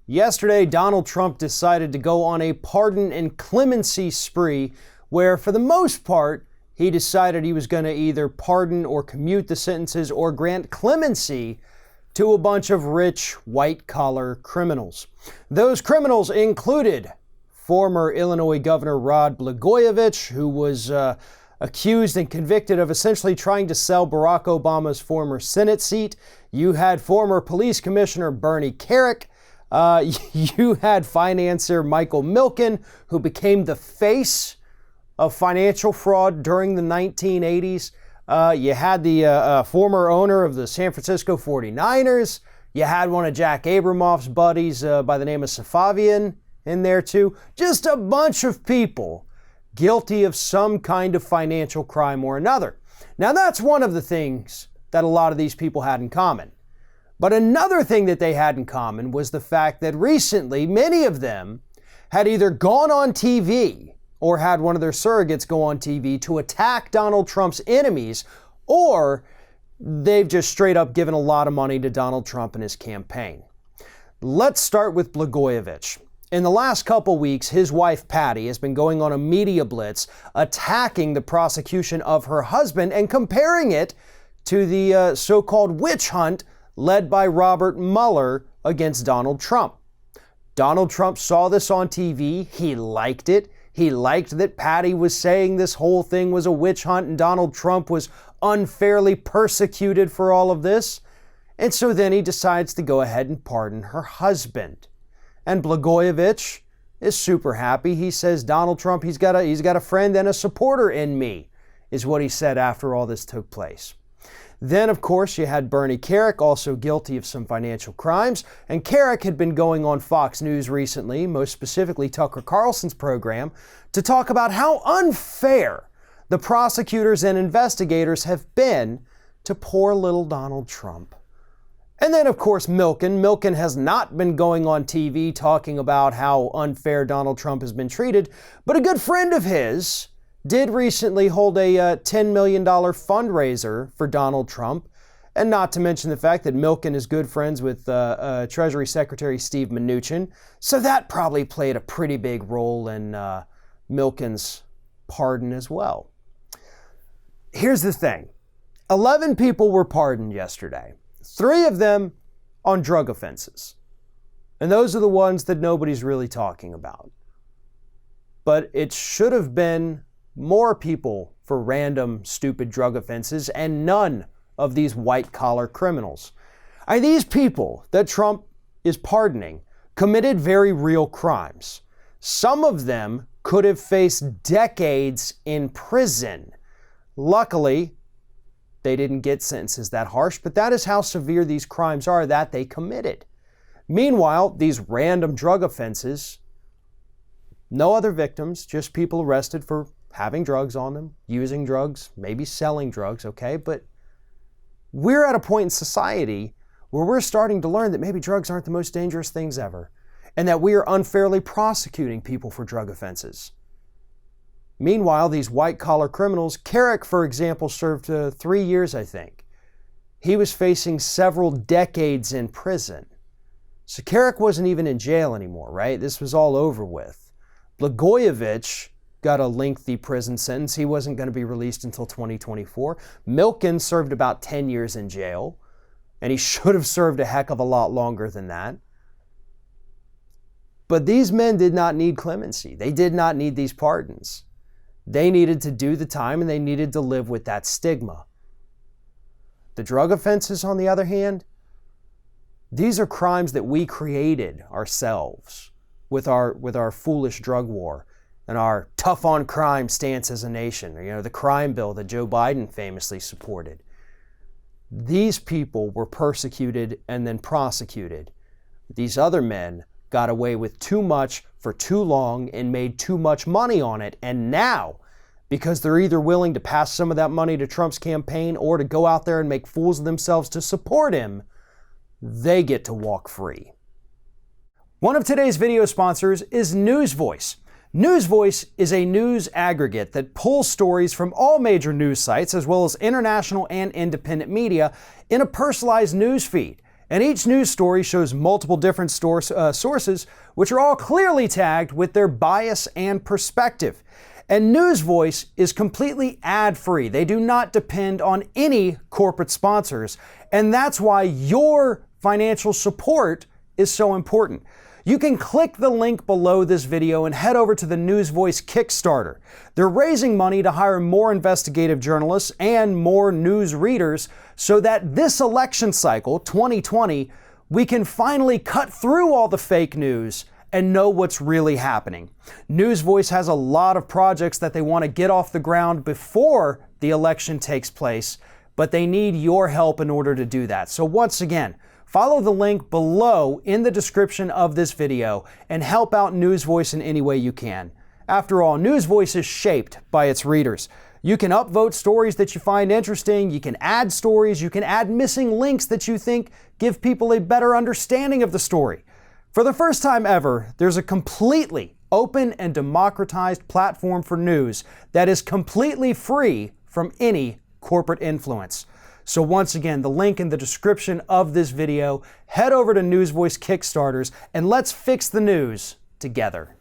Yesterday, Donald Trump decided to go on a pardon and clemency spree where, for the most part, he decided he was going to either pardon or commute the sentences or grant clemency to a bunch of rich, white-collar criminals. Those criminals included former Illinois Governor Rod Blagojevich, who was accused and convicted of essentially trying to sell Barack Obama's former Senate seat. You had former Police Commissioner Bernie Kerik. You had financier Michael Milken, who became the face of financial fraud during the 1980s. You had the former owner of the San Francisco 49ers. You had one of Jack Abramoff's buddies by the name of Safavian in there too. Just a bunch of people guilty of some kind of financial crime or another. Now that's one of the things that a lot of these people had in common. But another thing that they had in common was the fact that recently many of them had either gone on TV or had one of their surrogates go on TV to attack Donald Trump's enemies, or they've just straight up given a lot of money to Donald Trump and his campaign. Let's start with Blagojevich. In the last couple weeks, his wife Patty has been going on a media blitz attacking the prosecution of her husband and comparing it to the so-called witch hunt led by Robert Mueller against Donald Trump. Donald Trump saw this on TV. He liked it. He liked that Patty was saying this whole thing was a witch hunt and Donald Trump was unfairly persecuted for all of this. And so then he decides to go ahead and pardon her husband. And Blagojevich is super happy. He says, Donald Trump, he's got a friend and a supporter in me, is what he said after all this took place. Then, of course, you had Bernie Kerik, also guilty of some financial crimes. And Kerik had been going on Fox News recently, most specifically Tucker Carlson's program, to talk about how unfair the prosecutors and investigators have been to poor little Donald Trump. And then, of course, Milken. Milken has not been going on TV talking about how unfair Donald Trump has been treated, but a good friend of his did recently hold a $10 million fundraiser for Donald Trump, and not to mention the fact that Milken is good friends with Treasury Secretary Steve Mnuchin, so that probably played a pretty big role in Milken's pardon as well. Here's the thing. 11 people were pardoned yesterday. 3 of them on drug offenses. And those are the ones that nobody's really talking about. But it should have been more people for random, stupid drug offenses and none of these white-collar criminals. These people that Trump is pardoning committed very real crimes. Some of them could have faced decades in prison. Luckily, they didn't get sentences that harsh, but that is how severe these crimes are that they committed. Meanwhile, these random drug offenses, no other victims, just people arrested for having drugs on them, using drugs, maybe selling drugs, okay? But we're at a point in society where we're starting to learn that maybe drugs aren't the most dangerous things ever, and that we are unfairly prosecuting people for drug offenses. Meanwhile, these white-collar criminals, Kerik, for example, served 3 years, I think. He was facing several decades in prison. So Kerik wasn't even in jail anymore, right? This was all over with. Blagojevich got a lengthy prison sentence. He wasn't going to be released until 2024. Milken served about 10 years in jail, and he should have served a heck of a lot longer than that. But these men did not need clemency. They did not need these pardons. They needed to do the time, and they needed to live with that stigma. The drug offenses, on the other hand, these are crimes that we created ourselves with our foolish drug war and our tough on crime stance as a nation, the crime bill that Joe Biden famously supported. These people were persecuted and then prosecuted. These other men got away with too much for too long and made too much money on it. And now, because they're either willing to pass some of that money to Trump's campaign or to go out there and make fools of themselves to support him, they get to walk free. One of today's video sponsors is NewsVoice. NewsVoice is a news aggregate that pulls stories from all major news sites as well as international and independent media in a personalized news feed. And each news story shows multiple different sources, which are all clearly tagged with their bias and perspective. And NewsVoice is completely ad-free. They do not depend on any corporate sponsors. And that's why your financial support is so important. You can click the link below this video and head over to the NewsVoice Kickstarter. They're raising money to hire more investigative journalists and more news readers so that this election cycle, 2020, we can finally cut through all the fake news and know what's really happening. NewsVoice has a lot of projects that they want to get off the ground before the election takes place, but they need your help in order to do that. So once again, follow the link below in the description of this video and help out NewsVoice in any way you can. After all, NewsVoice is shaped by its readers. You can upvote stories that you find interesting, you can add stories, you can add missing links that you think give people a better understanding of the story. For the first time ever, there's a completely open and democratized platform for news that is completely free from any corporate influence. So once again, the link in the description of this video, head over to NewsVoice Kickstarters and let's fix the news together.